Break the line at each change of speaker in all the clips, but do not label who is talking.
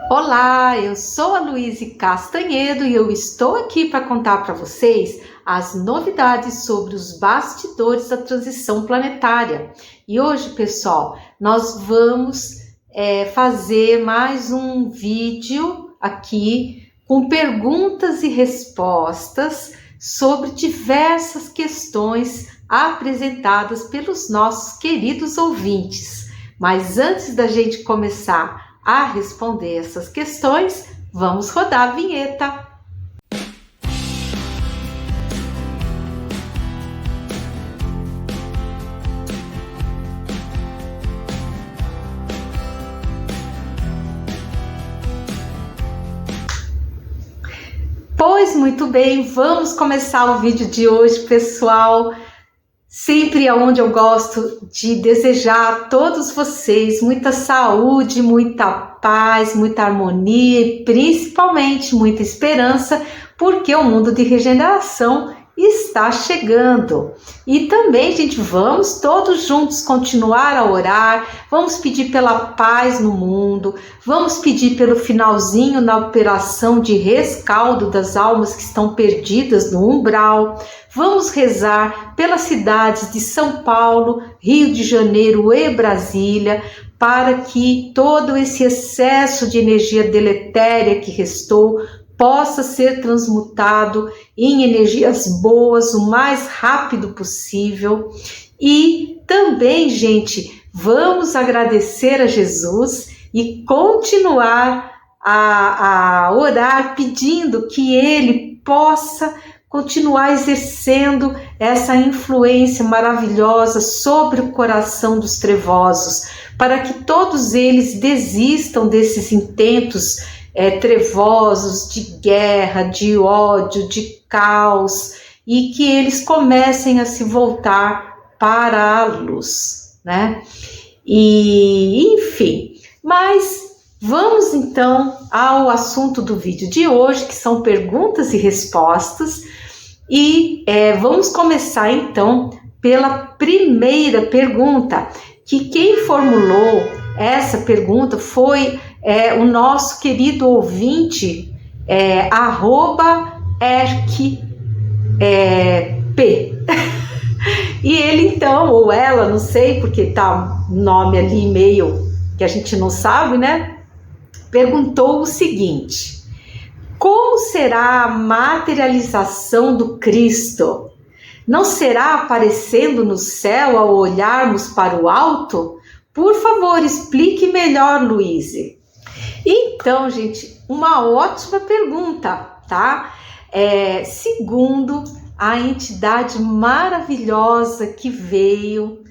Olá, eu sou a Luíse Castanhedo e eu estou aqui para contar para vocês as novidades sobre os bastidores da transição planetária. E hoje, pessoal, nós vamos fazer mais um vídeo aqui com perguntas e respostas sobre diversas questões apresentadas pelos nossos queridos ouvintes. Mas antes da gente começar a responder essas questões, vamos rodar a vinheta. Pois muito bem, vamos começar o vídeo de hoje, pessoal. Sempre é onde eu gosto de desejar a todos vocês muita saúde, muita paz, muita harmonia e principalmente muita esperança, porque o mundo de regeneração está chegando. E também, gente, vamos todos juntos continuar a orar, vamos pedir pela paz no mundo, vamos pedir pelo finalzinho na operação de rescaldo das almas que estão perdidas no umbral, vamos rezar pelas cidades de São Paulo, Rio de Janeiro e Brasília, para que todo esse excesso de energia deletéria que restou possa ser transmutado em energias boas o mais rápido possível. E também, gente, vamos agradecer a Jesus e continuar a orar pedindo que Ele possa continuar exercendo essa influência maravilhosa sobre o coração dos trevosos, para que todos eles desistam desses intentos trevosos, de guerra, de ódio, de caos, e que eles comecem a se voltar para a luz, né? E, enfim, mas vamos então ao assunto do vídeo de hoje, que são perguntas e respostas, e vamos começar então pela primeira pergunta, que quem formulou essa pergunta foi o nosso querido ouvinte, @erkp. E ele então, ou ela, não sei, porque tá um nome ali meio que a gente não sabe, né? Perguntou o seguinte: como será a materialização do Cristo? Não será aparecendo no céu ao olharmos para o alto? Por favor, explique melhor, Luíse. Então, gente, uma ótima pergunta, tá? Segundo a entidade maravilhosa que veio,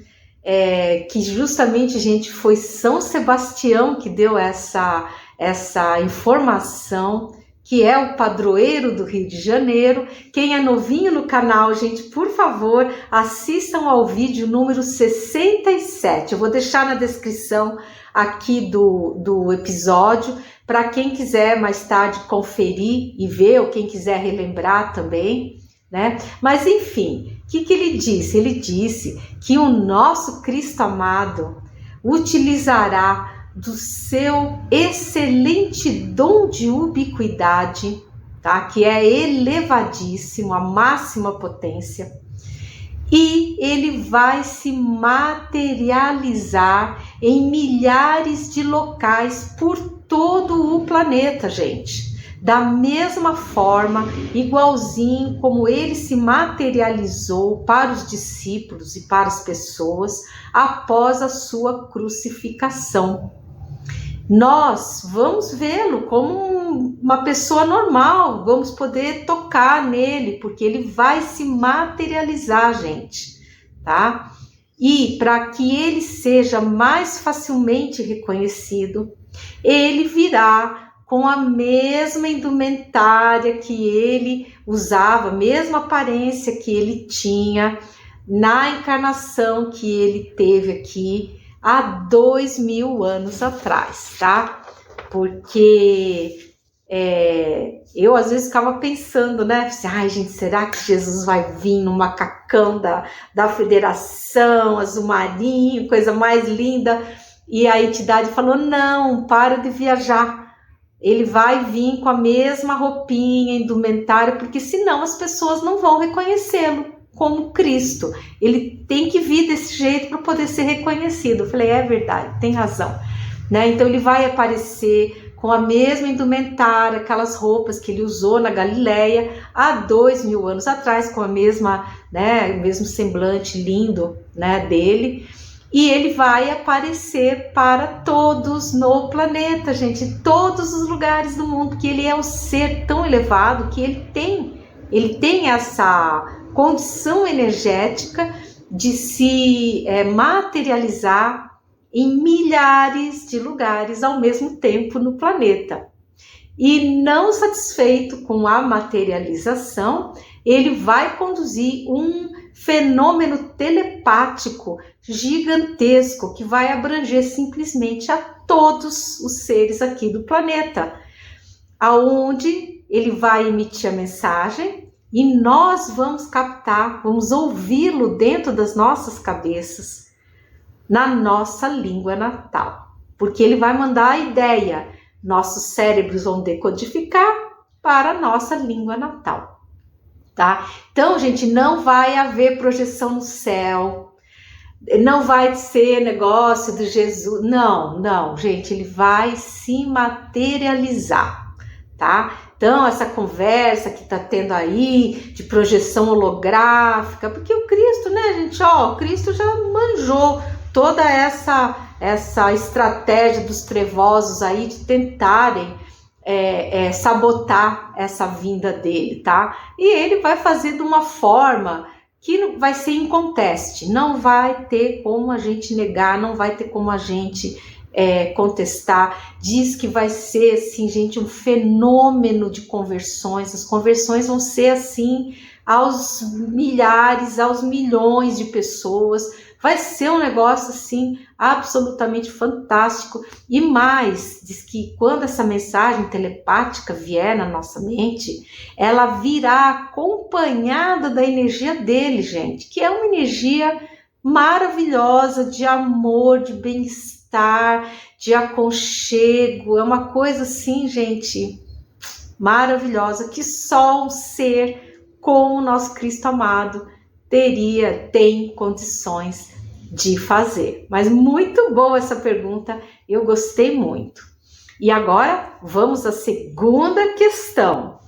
que justamente, gente, foi São Sebastião que deu essa informação, que é o padroeiro do Rio de Janeiro. Quem é novinho no canal, gente, por favor, assistam ao vídeo número 67. Eu vou deixar na descrição aqui do episódio, para quem quiser mais tarde conferir e ver, ou quem quiser relembrar também, né? Mas enfim, o que ele disse? Ele disse que o nosso Cristo amado utilizará do seu excelente dom de ubiquidade, tá? Que é elevadíssimo, a máxima potência, e ele vai se materializar em milhares de locais por todo o planeta, gente. Da mesma forma, igualzinho como ele se materializou para os discípulos e para as pessoas após a sua crucificação. Nós vamos vê-lo como uma pessoa normal, vamos poder tocar nele, porque ele vai se materializar, gente, tá? E para que ele seja mais facilmente reconhecido, ele virá com a mesma indumentária que ele usava, a mesma aparência que ele tinha na encarnação que ele teve aqui há 2000 anos atrás, tá? Porque eu às vezes ficava pensando, né? Ai, gente, será que Jesus vai vir no macacão da Federação Azul Marinho, coisa mais linda? E a entidade falou, não, para de viajar. Ele vai vir com a mesma roupinha, indumentária, porque senão as pessoas não vão reconhecê-lo como Cristo. Ele tem que vir desse jeito para poder ser reconhecido. Eu falei, é verdade, tem razão. Né? Então ele vai aparecer com a mesma indumentária, aquelas roupas que ele usou na Galileia há 2000 anos atrás, com a mesma, né, o mesmo semblante lindo, né, dele. E ele vai aparecer para todos no planeta, gente, em todos os lugares do mundo, porque ele é um ser tão elevado que ele tem essa condição energética de se materializar em milhares de lugares ao mesmo tempo no planeta. E não satisfeito com a materialização, ele vai conduzir um fenômeno telepático gigantesco que vai abranger simplesmente a todos os seres aqui do planeta, aonde ele vai emitir a mensagem e nós vamos captar, vamos ouvi-lo dentro das nossas cabeças, na nossa língua natal, porque ele vai mandar a ideia, nossos cérebros vão decodificar para a nossa língua natal, tá? Então, gente, não vai haver projeção no céu, não vai ser negócio do Jesus, não, gente, ele vai se materializar, tá? Então, essa conversa que tá tendo aí de projeção holográfica, porque o Cristo, né, gente, o Cristo já manjou toda essa estratégia dos trevosos aí de tentarem sabotar essa vinda dele, tá? E ele vai fazer de uma forma que vai ser inconteste, não vai ter como a gente negar, não vai ter como a gente contestar. Diz que vai ser, assim, gente, um fenômeno de conversões. As conversões vão ser, assim, aos milhares, aos milhões de pessoas. Vai ser um negócio, assim, absolutamente fantástico. E mais, diz que quando essa mensagem telepática vier na nossa mente, ela virá acompanhada da energia dele, gente, que é uma energia maravilhosa de amor, de bem-estar, de aconchego. É uma coisa, assim, gente, maravilhosa, que só um ser como o nosso Cristo amado tem condições de fazer. Mas muito boa essa pergunta, eu gostei muito. E agora vamos à segunda questão.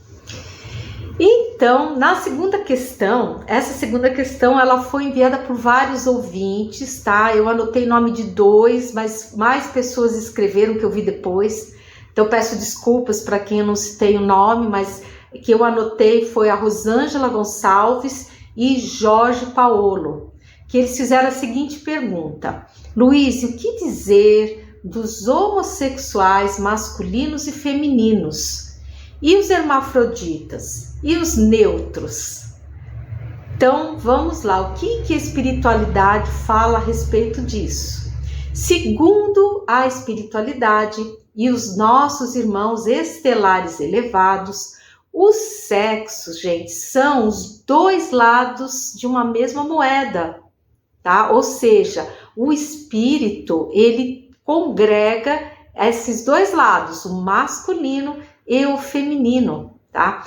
Então, na segunda questão, essa segunda questão ela foi enviada por vários ouvintes, tá? Eu anotei o nome de 2, mas mais pessoas escreveram que eu vi depois. Então peço desculpas para quem eu não citei o nome, mas que eu anotei foi a Rosângela Gonçalves e Jorge Paolo, que eles fizeram a seguinte pergunta: Luiz, o que dizer dos homossexuais masculinos e femininos? E os hermafroditas? E os neutros? Então, vamos lá. O que a espiritualidade fala a respeito disso? Segundo a espiritualidade e os nossos irmãos estelares elevados, os sexos, gente, são os dois lados de uma mesma moeda, tá? Ou seja, o espírito, ele congrega esses dois lados, o masculino e o feminino, tá?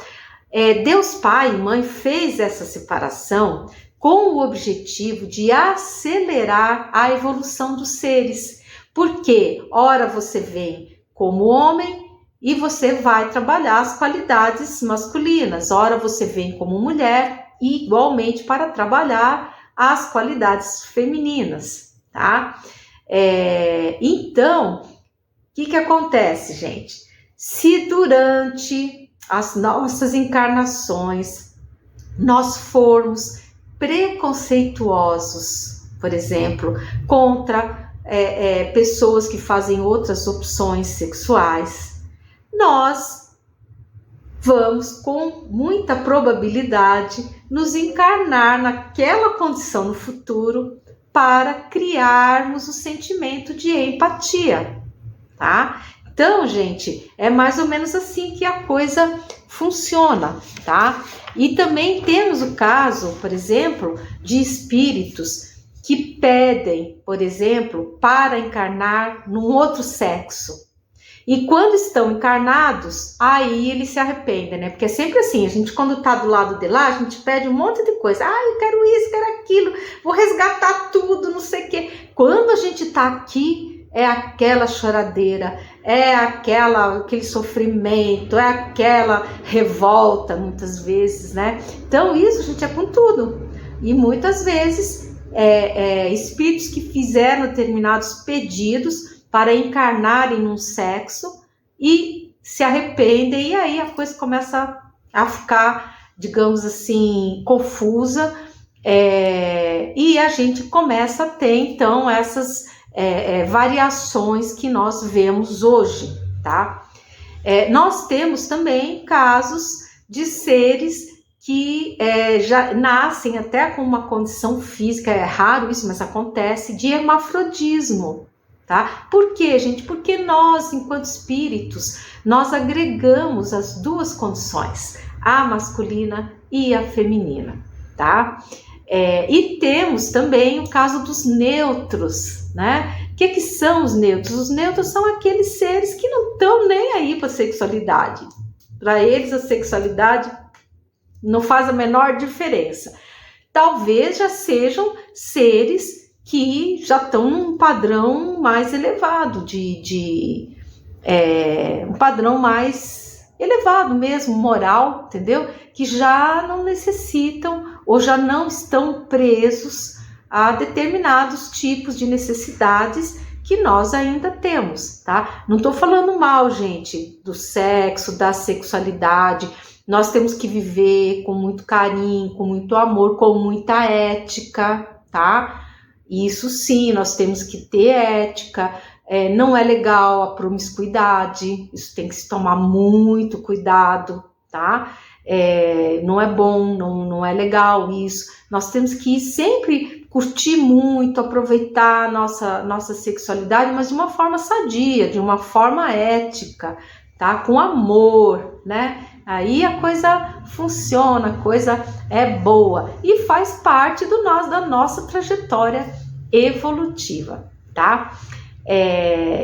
Deus Pai e Mãe fez essa separação com o objetivo de acelerar a evolução dos seres, porque ora você vem como homem e você vai trabalhar as qualidades masculinas, ora você vem como mulher e igualmente para trabalhar as qualidades femininas, tá? Então, o que acontece, gente? Se durante as nossas encarnações nós formos preconceituosos, por exemplo, contra pessoas que fazem outras opções sexuais, nós vamos com muita probabilidade nos encarnar naquela condição no futuro para criarmos o sentimento de empatia, tá? Então, gente, é mais ou menos assim que a coisa funciona, tá? E também temos o caso, por exemplo, de espíritos que pedem, por exemplo, para encarnar num outro sexo. E quando estão encarnados, aí eles se arrependem, né? Porque é sempre assim, a gente quando tá do lado de lá, a gente pede um monte de coisa. Ah, eu quero isso, quero aquilo, vou resgatar tudo, não sei o quê. Quando a gente tá aqui, é aquela choradeira, é aquele sofrimento, é aquela revolta, muitas vezes, né? Então isso, gente, é com tudo. E muitas vezes, espíritos que fizeram determinados pedidos para encarnarem num sexo e se arrependem, e aí a coisa começa a ficar, digamos assim, confusa, e a gente começa a ter, então, essas variações que nós vemos hoje, tá? Nós temos também casos de seres que já nascem até com uma condição física, é raro isso, mas acontece, de hermafrodismo. Tá? Por quê, gente? Porque nós, enquanto espíritos, nós agregamos as duas condições, a masculina e a feminina, tá? E temos também o caso dos neutros, né? O que são os neutros? Os neutros são aqueles seres que não estão nem aí para a sexualidade. Para eles, a sexualidade não faz a menor diferença. Talvez já sejam seres que já estão num padrão mais elevado, um padrão mais elevado mesmo, moral, entendeu? Que já não necessitam ou já não estão presos a determinados tipos de necessidades que nós ainda temos, tá? Não estou falando mal, gente, do sexo, da sexualidade. Nós temos que viver com muito carinho, com muito amor, com muita ética, tá? Isso sim, nós temos que ter ética, não é legal a promiscuidade, isso tem que se tomar muito cuidado, tá? Não é bom, não é legal isso. Nós temos que sempre curtir muito, aproveitar a nossa sexualidade, mas de uma forma sadia, de uma forma ética, tá? Com amor, né? Aí a coisa funciona, a coisa é boa e faz parte da nossa trajetória evolutiva, tá?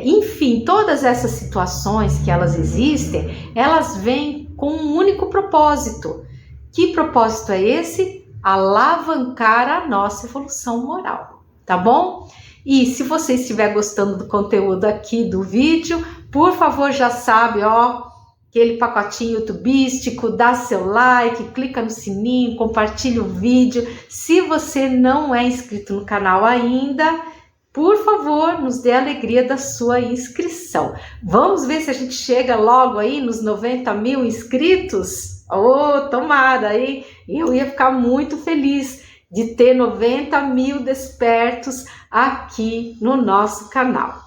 Enfim, todas essas situações que elas existem, elas vêm com um único propósito. Que propósito é esse? Alavancar a nossa evolução moral, tá bom? E se você estiver gostando do conteúdo aqui do vídeo, por favor, já sabe, ó, aquele pacotinho youtubístico, dá seu like, clica no sininho, compartilha o vídeo. Se você não é inscrito no canal ainda, por favor, nos dê a alegria da sua inscrição. Vamos ver se a gente chega logo aí nos 90 mil inscritos? Oh, tomara, hein? Eu ia ficar muito feliz de ter 90 mil despertos aqui no nosso canal.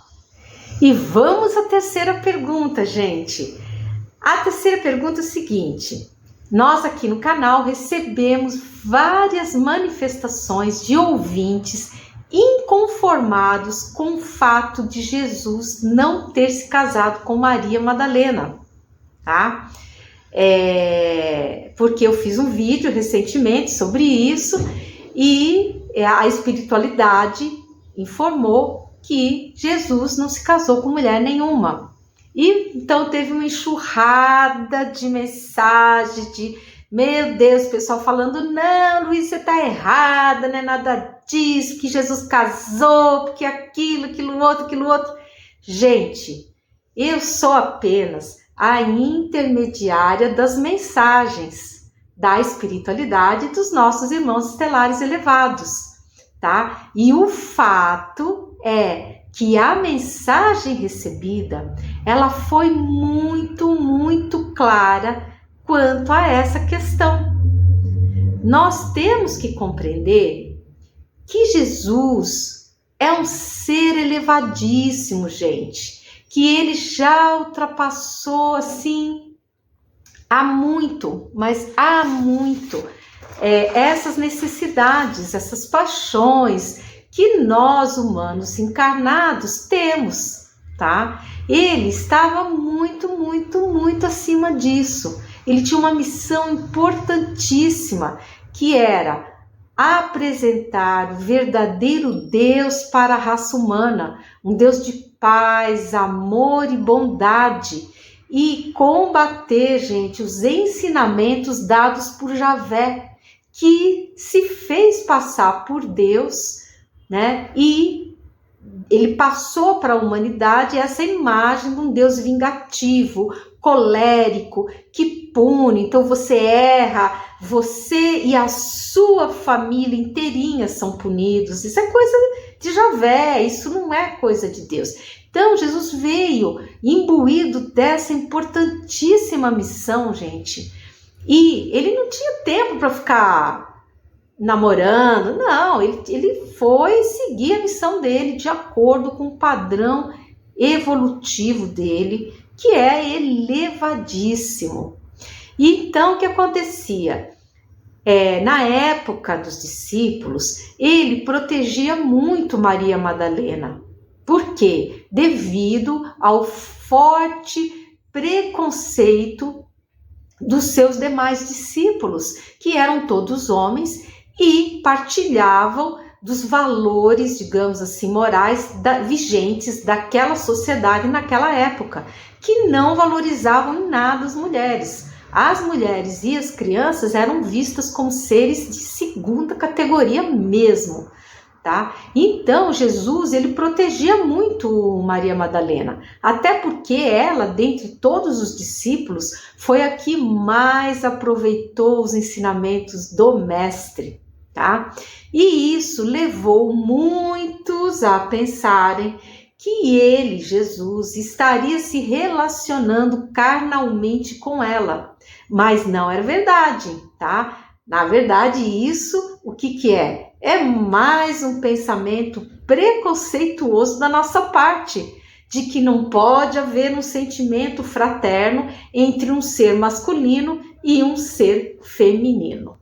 E vamos à terceira pergunta, gente. A terceira pergunta é o seguinte: nós aqui no canal recebemos várias manifestações de ouvintes inconformados com o fato de Jesus não ter se casado com Maria Madalena, tá? Porque eu fiz um vídeo recentemente sobre isso e a espiritualidade informou que Jesus não se casou com mulher nenhuma. E então teve uma enxurrada de mensagem de, meu Deus, o pessoal falando, não, Luiz, você tá errada, não é nada disso, que Jesus casou, porque aquilo outro. Gente, eu sou apenas a intermediária das mensagens da espiritualidade dos nossos irmãos estelares elevados, tá? E o fato é que a mensagem recebida, ela foi muito, muito clara quanto a essa questão. Nós temos que compreender que Jesus é um ser elevadíssimo, gente, que ele já ultrapassou, assim, há muito, mas há muito, essas necessidades, essas paixões que nós humanos encarnados temos, tá? Ele estava muito, muito, muito acima disso. Ele tinha uma missão importantíssima, que era apresentar o verdadeiro Deus para a raça humana, um Deus de paz, amor e bondade, e combater, gente, os ensinamentos dados por Javé, que se fez passar por Deus, né? E ele passou para a humanidade essa imagem de um Deus vingativo, colérico, que pune. Então você erra, você e a sua família inteirinha são punidos. Isso é coisa de Javé, isso não é coisa de Deus. Então Jesus veio imbuído dessa importantíssima missão, gente. E ele não tinha tempo para ficar namorando, não, ele foi seguir a missão dele de acordo com o padrão evolutivo dele, que é elevadíssimo. E então o que acontecia? Na época dos discípulos, ele protegia muito Maria Madalena. Por quê? Devido ao forte preconceito dos seus demais discípulos, que eram todos homens e partilhavam dos valores, digamos assim, morais vigentes daquela sociedade naquela época, que não valorizavam em nada as mulheres. As mulheres e as crianças eram vistas como seres de segunda categoria mesmo, tá? Então Jesus, ele protegia muito Maria Madalena, até porque ela, dentre todos os discípulos, foi a que mais aproveitou os ensinamentos do mestre, tá? E isso levou muitos a pensarem que ele, Jesus, estaria se relacionando carnalmente com ela, mas não era verdade, tá? Na verdade, isso, o que é? É mais um pensamento preconceituoso da nossa parte, de que não pode haver um sentimento fraterno entre um ser masculino e um ser feminino.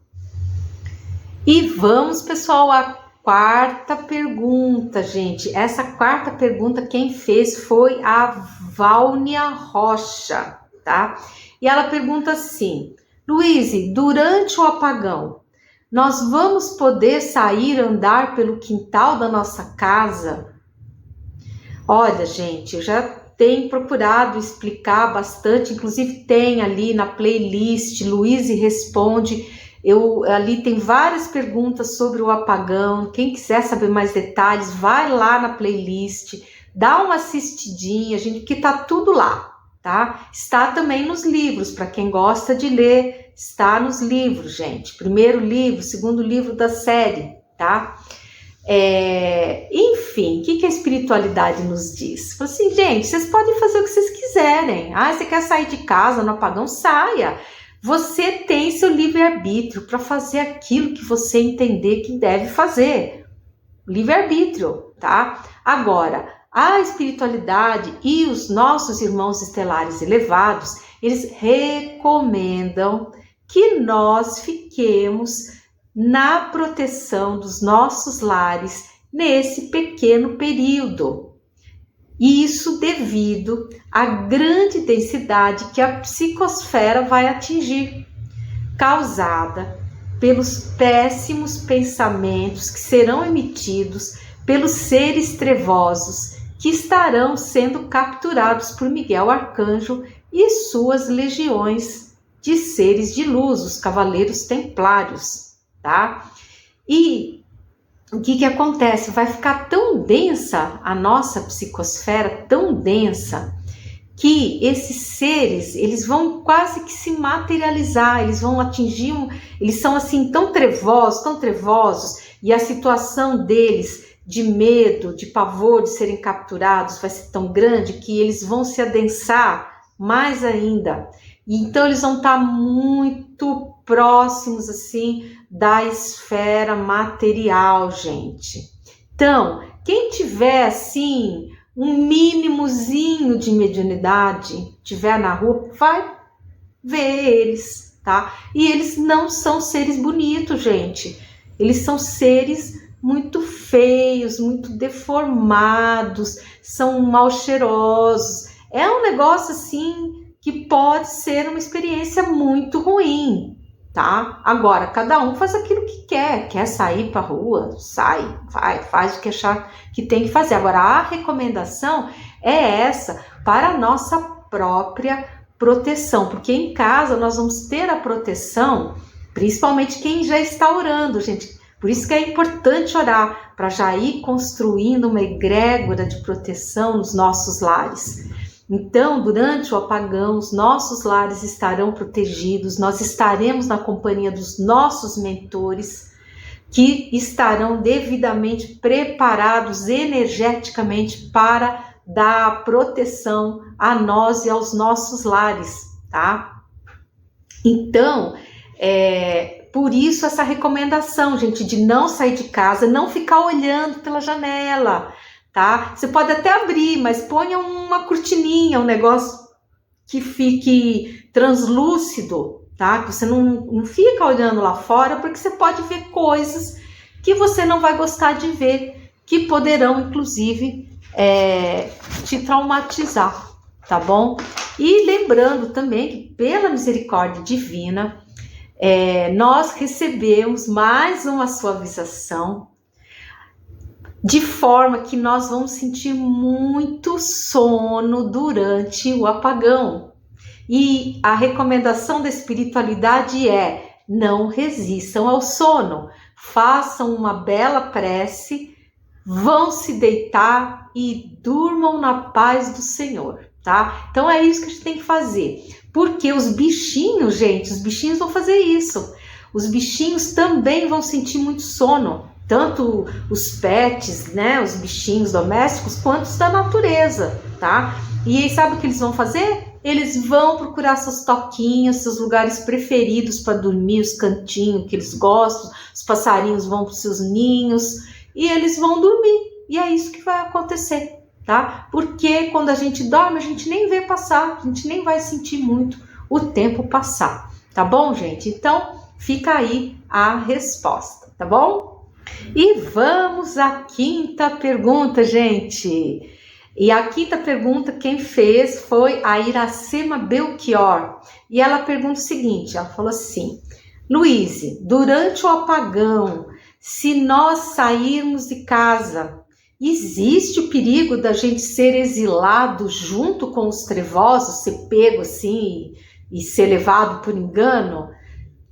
E vamos, pessoal, à quarta pergunta, gente. Essa quarta pergunta quem fez foi a Vâunia Rocha, tá? E ela pergunta assim: Luíse, durante o apagão, nós vamos poder sair andar pelo quintal da nossa casa? Olha, gente, eu já tenho procurado explicar bastante, inclusive tem ali na playlist Luíse Responde. Ali tem várias perguntas sobre o apagão. Quem quiser saber mais detalhes, vai lá na playlist, dá uma assistidinha, gente, que tá tudo lá, tá? Está também nos livros, para quem gosta de ler, está nos livros, gente. Primeiro livro, segundo livro da série, tá? Enfim, o que a espiritualidade nos diz? Fala assim, gente, vocês podem fazer o que vocês quiserem. Você quer sair de casa no apagão? Saia. Você tem seu livre-arbítrio para fazer aquilo que você entender que deve fazer. Livre-arbítrio, tá? Agora, a espiritualidade e os nossos irmãos estelares elevados, eles recomendam que nós fiquemos na proteção dos nossos lares nesse pequeno período. Isso devido à grande densidade que a psicosfera vai atingir, causada pelos péssimos pensamentos que serão emitidos pelos seres trevosos que estarão sendo capturados por Miguel Arcanjo e suas legiões de seres de luz, os cavaleiros templários, tá? E o que acontece? Vai ficar tão densa a nossa psicosfera, tão densa, que esses seres, eles vão quase que se materializar, eles vão atingir, eles são assim tão trevosos, e a situação deles de medo, de pavor de serem capturados vai ser tão grande que eles vão se adensar mais ainda. Então eles vão estar muito próximos assim da esfera material, gente. Então, quem tiver assim um mínimozinho de mediunidade, tiver na rua, vai ver eles, tá? E eles não são seres bonitos, gente. Eles são seres muito feios, muito deformados, são mal cheirosos. É um negócio assim que pode ser uma experiência muito ruim, tá? Agora, cada um faz aquilo que quer sair para a rua, sai, vai, faz o que achar que tem que fazer. Agora, a recomendação é essa para a nossa própria proteção, porque em casa nós vamos ter a proteção, principalmente quem já está orando, gente. Por isso que é importante orar, para já ir construindo uma egrégora de proteção nos nossos lares. Então, durante o apagão, os nossos lares estarão protegidos, nós estaremos na companhia dos nossos mentores, que estarão devidamente preparados energeticamente para dar proteção a nós e aos nossos lares, tá? Então, por isso essa recomendação, gente, de não sair de casa, não ficar olhando pela janela, tá? Você pode até abrir, mas ponha uma cortininha, um negócio que fique translúcido, tá? Que você não fica olhando lá fora, porque você pode ver coisas que você não vai gostar de ver, que poderão, inclusive, te traumatizar, tá bom? E lembrando também que, pela misericórdia divina, nós recebemos mais uma suavização, de forma que nós vamos sentir muito sono durante o apagão. E a recomendação da espiritualidade é: não resistam ao sono, façam uma bela prece, vão se deitar e durmam na paz do Senhor, tá? Então é isso que a gente tem que fazer. Porque os bichinhos, gente, os bichinhos vão fazer isso. Os bichinhos também vão sentir muito sono. Tanto os pets, né, os bichinhos domésticos, quanto os da natureza, tá? E aí sabe o que eles vão fazer? Eles vão procurar seus toquinhos, seus lugares preferidos para dormir, os cantinhos que eles gostam, os passarinhos vão para os seus ninhos e eles vão dormir. E é isso que vai acontecer, tá? Porque quando a gente dorme, a gente nem vê passar, a gente nem vai sentir muito o tempo passar, tá bom, gente? Então, fica aí a resposta, tá bom? E vamos à quinta pergunta, gente. E a quinta pergunta quem fez foi a Iracema Belchior. E ela pergunta o seguinte, ela falou assim: Luíse, durante o apagão, se nós sairmos de casa, existe o perigo da gente ser exilado junto com os trevosos, ser pego assim e ser levado por engano?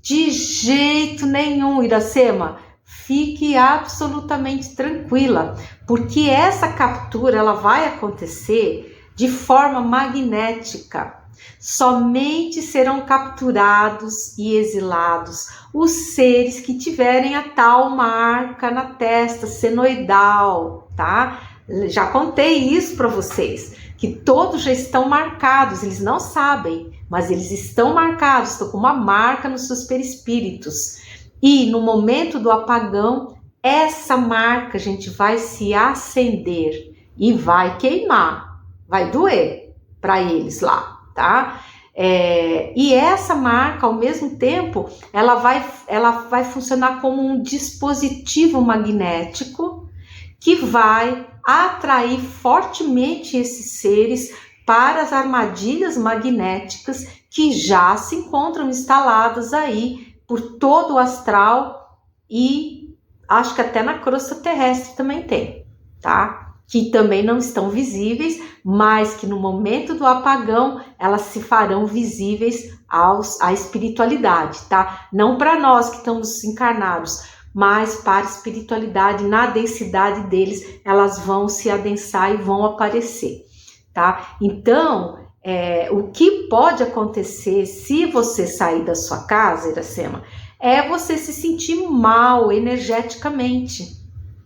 De jeito nenhum, Iracema. Fique absolutamente tranquila, porque essa captura ela vai acontecer de forma magnética. Somente serão capturados e exilados os seres que tiverem a tal marca na testa senoidal, tá? Já contei isso para vocês, que todos já estão marcados, eles não sabem, mas eles estão marcados, estão com uma marca nos seus perispíritos. E no momento do apagão, essa marca, gente, vai se acender e vai queimar, vai doer para eles lá, tá? E essa marca, ao mesmo tempo, ela vai funcionar como um dispositivo magnético que vai atrair fortemente esses seres para as armadilhas magnéticas que já se encontram instaladas aí por todo o astral e acho que até na crosta terrestre também tem, tá? Que também não estão visíveis, mas que no momento do apagão elas se farão visíveis à espiritualidade, tá? Não para nós que estamos encarnados, mas para a espiritualidade, na densidade deles, elas vão se adensar e vão aparecer, tá? Então, o que pode acontecer se você sair da sua casa, Iracema, é você se sentir mal energeticamente,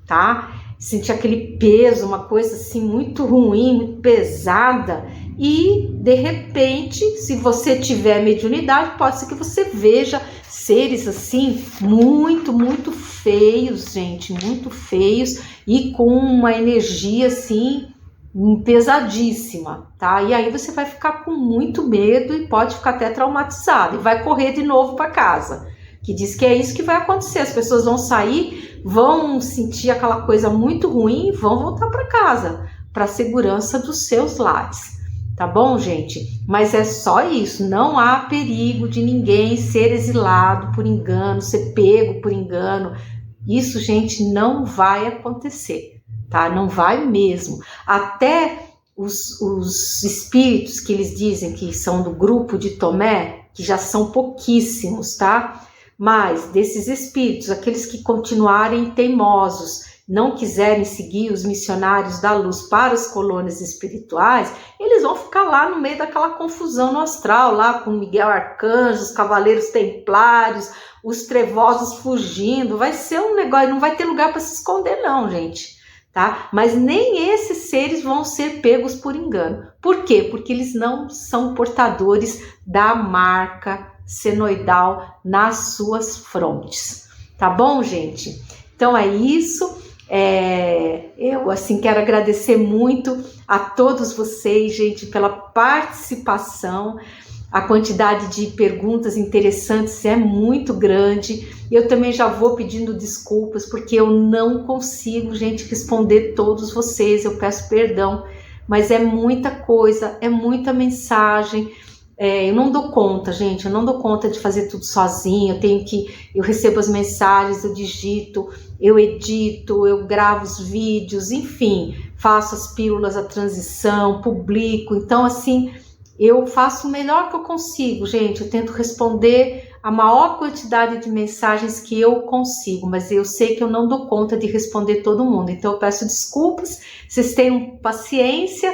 tá? Sentir aquele peso, uma coisa assim muito ruim, muito pesada, e de repente, se você tiver mediunidade, pode ser que você veja seres assim muito, muito feios, gente, muito feios e com uma energia assim pesadíssima, tá? E aí você vai ficar com muito medo e pode ficar até traumatizado e vai correr de novo para casa, que diz que é isso que vai acontecer. As pessoas vão sair, vão sentir aquela coisa muito ruim e vão voltar para casa, para a segurança dos seus lares, tá bom, gente? Mas é só isso, não há perigo de ninguém ser exilado por engano, ser pego por engano. Isso, gente, não vai acontecer, tá? Não vai mesmo. Até os espíritos que eles dizem que são do grupo de Tomé, que já são pouquíssimos, tá? Mas desses espíritos, aqueles que continuarem teimosos, não quiserem seguir os missionários da luz para as colônias espirituais, eles vão ficar lá no meio daquela confusão no astral, lá com Miguel Arcanjo, os cavaleiros templários, os trevosos fugindo. Vai ser um negócio, não vai ter lugar para se esconder não, gente. Tá? Mas nem esses seres vão ser pegos por engano. Por quê? Porque eles não são portadores da marca senoidal nas suas frontes. Tá bom, gente? Então é isso. Eu assim quero agradecer muito a todos vocês, gente, pela participação. A quantidade de perguntas interessantes é muito grande. Eu também já vou pedindo desculpas, porque eu não consigo, gente, responder todos vocês. Eu peço perdão, mas é muita coisa, é muita mensagem. Eu não dou conta, gente, eu não dou conta de fazer tudo sozinha. Eu recebo as mensagens, eu digito, eu edito, eu gravo os vídeos, enfim, faço as pílulas, a transição, publico. Então, assim, eu faço o melhor que eu consigo, gente. Eu tento responder a maior quantidade de mensagens que eu consigo, mas eu sei que eu não dou conta de responder todo mundo. Então eu peço desculpas, vocês tenham paciência.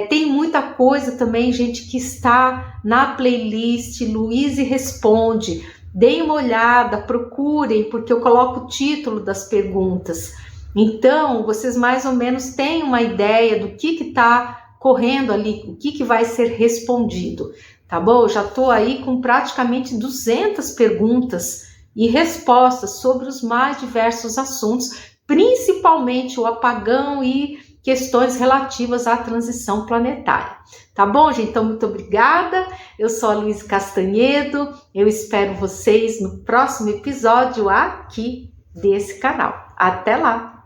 Tem muita coisa também, gente, que está na playlist Luize Responde. Deem uma olhada, procurem, porque eu coloco o título das perguntas. Então, vocês mais ou menos têm uma ideia do que está correndo ali, o que vai ser respondido, tá bom? Eu já estou aí com praticamente 200 perguntas e respostas sobre os mais diversos assuntos, principalmente o apagão e questões relativas à transição planetária. Tá bom, gente? Então, muito obrigada. Eu sou a Luize Castanhedo. Eu espero vocês no próximo episódio aqui desse canal. Até lá!